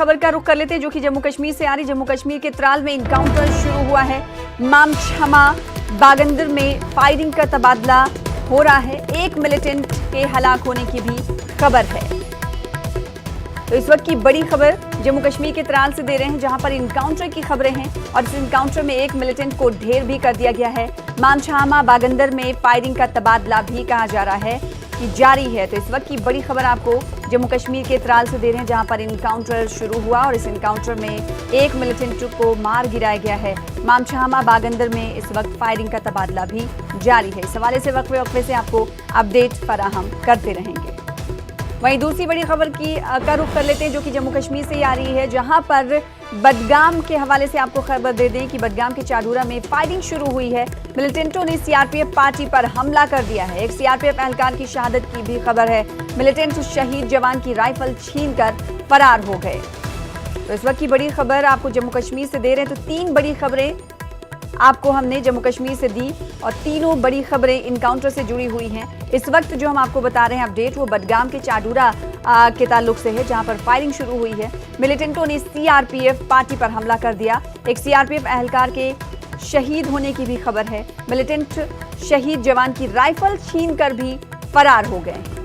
खबर का रुख कर लेते हैं जो कि जम्मू कश्मीर से आ रही। जम्मू कश्मीर के त्राल में इनकाउंटर शुरू हुआ है। मामछमा बागंदर में फायरिंग का तबादला हो रहा है। एक मिलिटेंट के हलाक होने की भी खबर है। तो इस वक्त की बड़ी खबर जम्मू कश्मीर के त्राल से दे रहे हैं, जहां पर इनकाउंटर की खबरें हैं और इस इनकाउंटर में एक मिलिटेंट को ढेर भी कर दिया गया है। मामछमा बागंदर में फायरिंग का तबादला भी कहा जा रहा है कि जारी है। तो इस वक्त की बड़ी खबर आपको जम्मू कश्मीर के त्राल से दे रहे हैं, जहां पर इनकाउंटर शुरू हुआ और इस इनकाउंटर में एक मिलिटेंट को मार गिराया गया है। मामछमा बागंदर में इस वक्त फायरिंग का तबादला भी जारी है। इस हवाले से वक्फे से आपको अपडेट फराहम करते रहेंगे। वहीं दूसरी बड़ी खबर का रुख कर लेते हैं जो कि जम्मू कश्मीर से ही आ रही है, जहां पर बडगाम के हवाले से आपको खबर दे दें कि बडगाम के चाडूरा में फायरिंग शुरू हुई है। मिलिटेंटों ने सीआरपीएफ पार्टी पर हमला कर दिया है। एक सीआरपीएफ एहलकार की शहादत की भी खबर है। मिलिटेंट शहीद जवान की राइफल छीनकर फरार हो गए। तो इस वक्त की बड़ी खबर आपको जम्मू कश्मीर से दे रहे हैं। तो तीन बड़ी खबरें आपको हमने जम्मू कश्मीर से दी और तीनों बड़ी खबरें इनकाउंटर से जुड़ी हुई हैं। इस वक्त जो हम आपको बता रहे हैं अपडेट, वो बडगाम के चाडूरा के ताल्लुक से है, जहां पर फायरिंग शुरू हुई है। मिलिटेंटों ने सीआरपीएफ पार्टी पर हमला कर दिया। एक सीआरपीएफ एहलकार के शहीद होने की भी खबर है। मिलिटेंट शहीद जवान की राइफल छीनकर भी फरार हो गए।